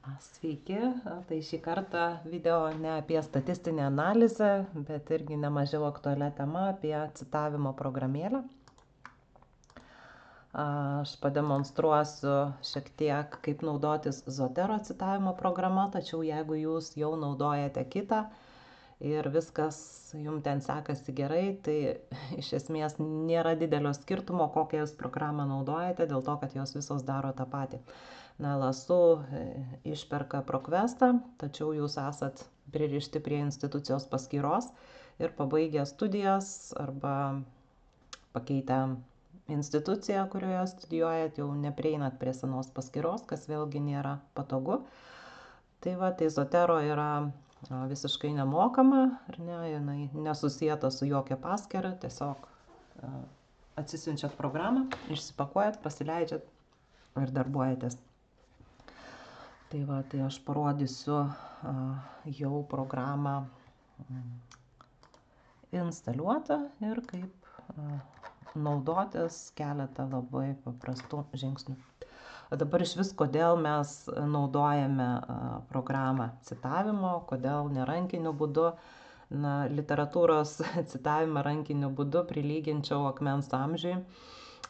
Sveiki, tai šį kartą video ne apie statistinę analizę, bet irgi nemažiau aktualią temą apie citavimo programėlę. Aš pademonstruosiu šiek tiek, kaip naudotis Zotero citavimo programa, tačiau jeigu jūs jau naudojate kitą ir viskas jums ten sekasi gerai, tai iš esmės nėra didelio skirtumo, kokią jūs programą naudojate, dėl to, kad jos visos daro tą patį. LSU išperka ProQuestą, tačiau jūs esat pririšti prie institucijos paskyros ir pabaigę studijas arba pakeitę instituciją, kurioje studijuojat, jau neprieinat prie senos paskyros, kas vėlgi nėra patogu. Tai Zotero yra visiškai nemokama, ar ne, jinai nesusieta su jokia paskyra, tiesiog atsisiunčiat programą, išsipakuojat, pasileidžiat ir darbuojatės. Tai aš parodysiu jau programą instaliuotą ir kaip naudotis keletą labai paprastų žingsnių. Dabar iš vis, kodėl mes naudojame programą citavimo, kodėl ne rankiniu būdu. Literatūros citavimą rankiniu būdu prilyginčiau akmens amžiui.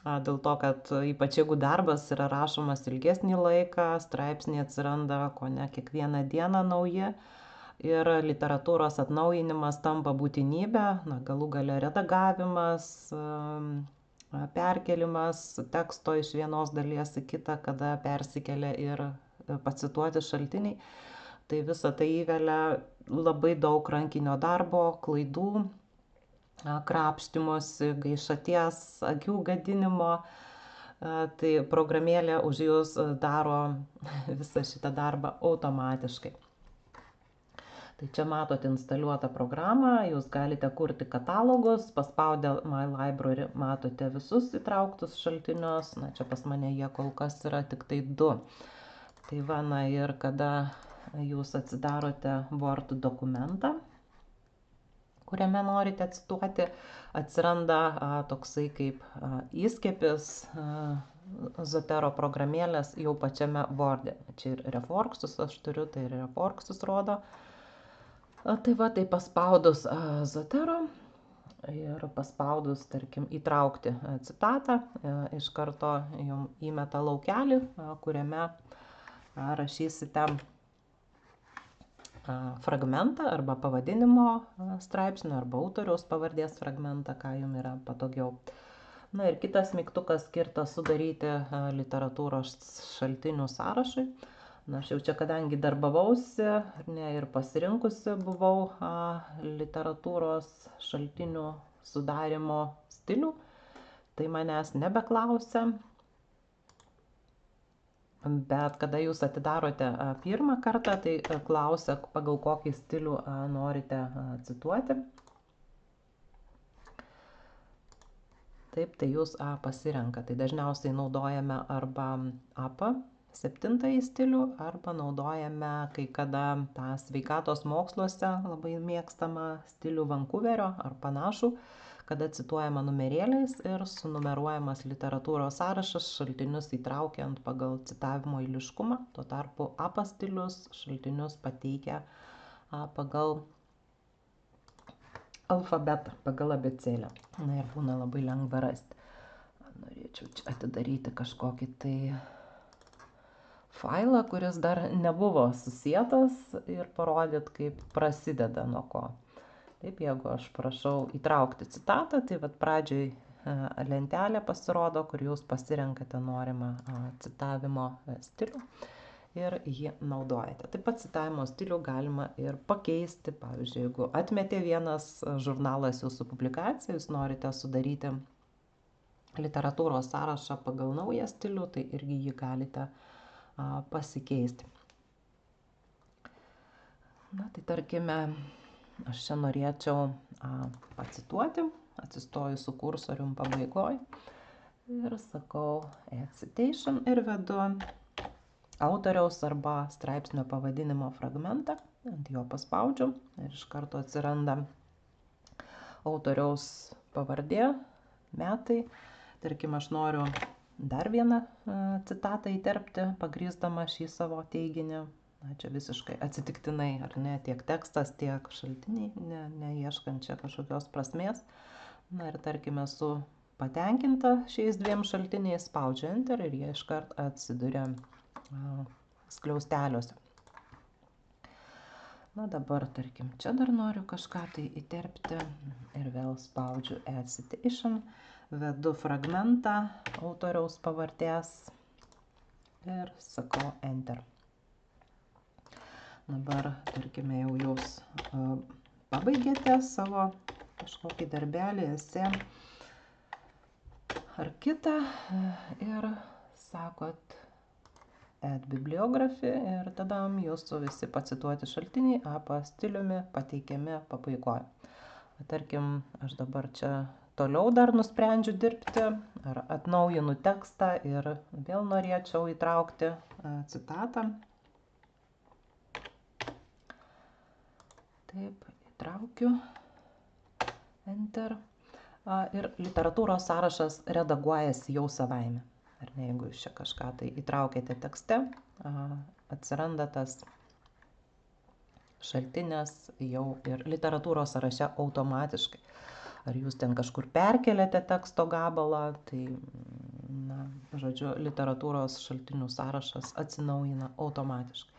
Dėl to, kad ypač jeigu darbas yra rašomas ilgesnį laiką, straipsniai atsiranda kone kiekvieną dieną nauji ir literatūros atnaujinimas tampa būtinybė, galų gale redagavimas, perkelimas teksto iš vienos dalies į kitą, kada persikelia ir pacituoti šaltiniai. Tai visa tai įvelia labai daug rankinio darbo, klaidų, krapštimosi, gaišaties, akių gadinimo, tai programėlė už jūs daro visą šitą darbą automatiškai. Tai čia matot instaliuotą programą, jūs galite kurti katalogus, paspaudę My Library matote visus įtrauktus šaltinius, čia pas mane jie kol kas yra tik tai 2. Tai ir kada jūs atsidarote Word dokumentą, kuriame norite cituoti, atsiranda toksai kaip įskiepis Zotero programėlės jau pačiame Word'e. Čia ir Reforksus aš turiu, tai ir Reforksus rodo. Tai paspaudus Zotero ir paspaudus, tarkim, įtraukti citatą, iš karto jums įmeta laukelį, kuriame rašysite fragmentą arba pavadinimo straipsnio arba autoriaus pavardės fragmentą, ką jums yra patogiau. Ir kitas mygtukas skirtas sudaryti literatūros šaltinių sąrašui. Aš jau čia, kadangi darbavausi ir pasirinkusi buvau literatūros šaltinių sudarimo stilių, tai manęs nebeklausia. Bet kada jūs atidarote pirmą kartą, tai klausia, pagal kokį stilių norite cituoti. Taip, tai jūs pasirenka. Tai dažniausiai naudojame arba APA 7 stilių, arba naudojame kai kada tą sveikatos moksluose labai mėgstamą stilių Vancouverio ar panašų, kada cituojama numerėliais ir sunumeruojamas literatūros sąrašas, šaltinius įtraukiant pagal citavimo eiliškumą. Tuo tarpu APA stilius šaltinius pateikia pagal alfabetą, pagal abėcėlę. Ir būna labai lengva rasti. Norėčiau čia atidaryti kažkokį tai failą, kuris dar nebuvo susietas ir parodyt, kaip prasideda nuo ko. Taip, jeigu aš prašau įtraukti citatą, tai pradžioj lentelė pasirodo, kur jūs pasirenkate norimą citavimo stilių ir jį naudojate. Taip pat citavimo stilių galima ir pakeisti. Pavyzdžiui, jeigu atmetė vienas žurnalas jūsų publikaciją, jūs norite sudaryti literatūros sąrašą pagal naują stilių, tai irgi jį galite pasikeisti. Tai tarkime, aš čia norėčiau pacituoti, atsistoju su kursorium pabaigoj ir sakau add citation ir vedu autoriaus arba straipsnio pavadinimo fragmentą, ant jo paspaudžiu ir iš karto atsiranda autoriaus pavardė, metai. Tarkim, aš noriu dar vieną citatą įterpti, pagrįsdama šį savo teiginį. Čia visiškai atsitiktinai, ar ne, tiek tekstas, tiek šaltiniai, neieškant čia kažkokios prasmės. Na ir tarkime, esu patenkinta šiais dviem šaltiniais, spaudžiu Enter ir jie iškart atsiduria skliausteliuose. Na dabar, tarkim, čia dar noriu kažką tai įterpti ir vėl spaudžiu Add Citation, vedu fragmentą autoriaus pavardės ir sakau Enter. Dabar, tarkime, jau jūs pabaigėte savo kažkokį darbelį, esė ar kitą ir sakot Add Bibliography ir tada jūsų visi pacituoti šaltiniai APA stiliumi pateikiami pabaigoje. Tarkim, aš dabar čia toliau dar nusprendžiu dirbti ar atnaujinu tekstą ir vėl norėčiau įtraukti citatą. Taip, įtraukiu Enter ir literatūros sąrašas redaguojasi jau savaime. Ar ne, jeigu jūs čia kažką tai įtraukėte tekste, atsiranda tas šaltinis jau ir literatūros sąraše automatiškai. Ar jūs ten kažkur perkeliate teksto gabalą, tai, na, žodžiu, literatūros šaltinių sąrašas atsinaujina automatiškai.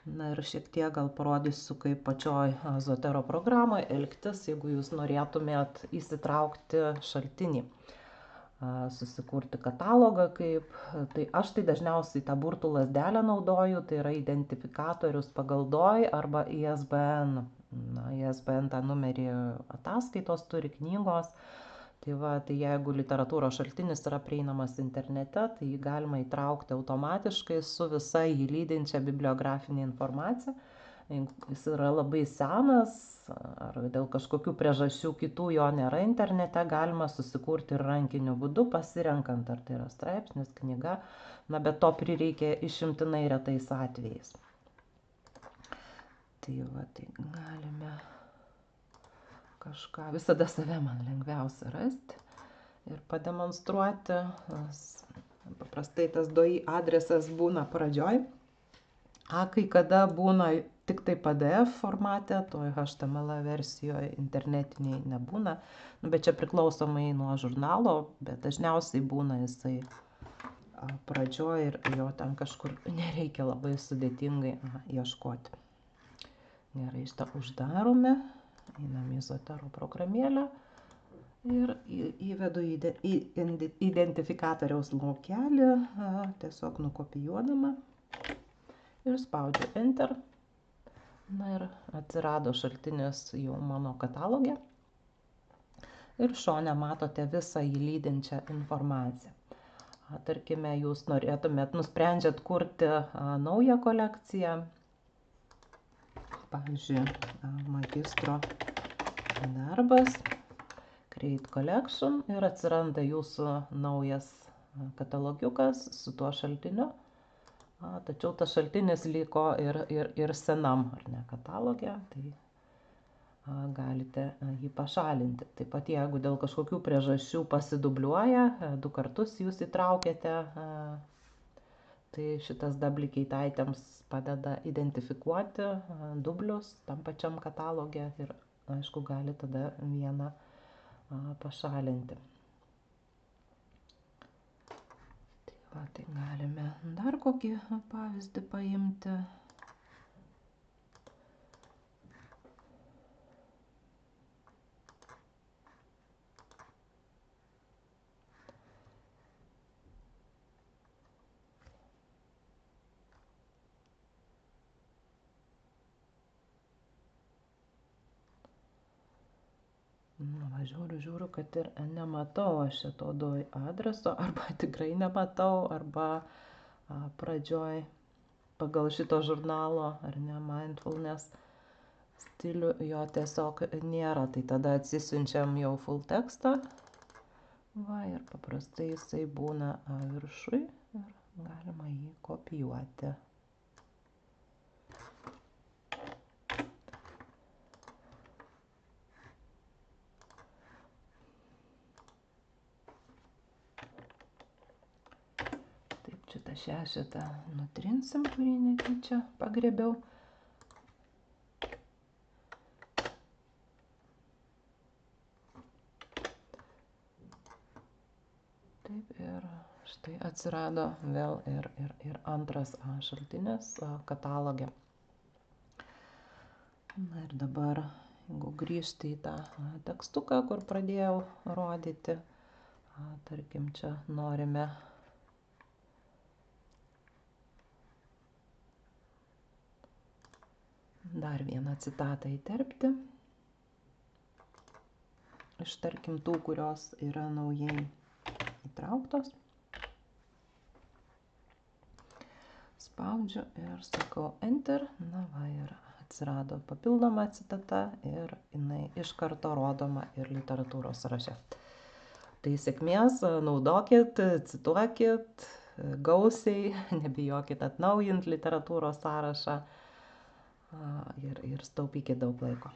Na ir šiek tiek gal parodysiu, kaip pačioj Zotero programoje elgtis, jeigu jūs norėtumėt įsitraukti šaltinį. Susikurti katalogą kaip, tai aš tai dažniausiai tą burtų lazdelę naudoju, tai yra identifikatorius pagal DOI arba ISBN. Na, ISBN tą numerį ataskaitos turi, knygos, tai va, tai jeigu literatūros šaltinis yra prieinamas internete, tai jį galima įtraukti automatiškai su visa jį lydinčia bibliografinė informacija. Jis yra labai senas, ar dėl kažkokių priežasčių kitų jo nėra internete, galima susikurti ir rankiniu būdu, pasirenkant, ar tai yra straipsnis, knyga, na, bet to prireikia išimtinai retais atvejais. Tai va, tai galime kažką, visada save man lengviausia rasti ir pademonstruoti. Paprastai tas DOI adresas būna pradžioj, kai kada būna tik tai PDF formate, toj HTML versijoje internetiniai nebūna, bet čia priklausomai nuo žurnalo, bet dažniausiai būna jisai pradžioj ir jo ten kažkur nereikia labai sudėtingai ieškoti. Gerai, šitą uždarome, einame į Zotero programėlę ir įvedu identifikatoriaus laukelį, tiesiog nukopijuodama ir spaudžiu Enter. Na ir atsirado šaltinis jau mano katalogė ir šone matote visą jį lydinčią informaciją. Tarkime, jūs norėtumėt, nusprendžiat kurti naują kolekciją, pavyzdžiui, magistro darbas, Create Collection ir atsiranda jūsų naujas katalogiukas su tuo šaltiniu. Tačiau tas šaltinis liko ir senam, ar ne, katalogė, tai galite jį pašalinti. Taip pat jeigu dėl kažkokių priežasčių pasidubliuoja, 2 kartus jūs įtraukėte, tai šitas duplicate items padeda identifikuoti dublius tam pačiam katalogė ir, aišku, gali tada vieną pašalinti. Va, tai galime dar kokį pavyzdį paimti. Va, žiūriu, kad ir nematau aš šito DOI adreso, arba tikrai nematau, arba pradžioj pagal šito žurnalo, ar ne, mindfulness stilių jo tiesiog nėra, tai tada atsisiunčiam jau full tekstą. Va, ir paprastai jisai būna viršui ir galima jį kopijuoti. Šitą šešetą nutrinsim, kurį netyčia pagrėbiau. Taip, ir štai atsirado vėl ir antras šaltinis kataloge. Na ir dabar, jeigu grįžti į tą tekstuką, kur pradėjau rodyti, tarkim, čia norime dar vieną citatą įterpti. Iš, tarkim, tų, kurios yra naujai įtrauktos. Spaudžiu ir sakau Enter. Na va, ir atsirado papildoma citata ir jinai iš karto rodoma ir literatūros sąraše. Tai sėkmės, naudokit, cituokit gausiai, nebijokit atnaujinti literatūros sąrašą ir sutaupykit daug laiko.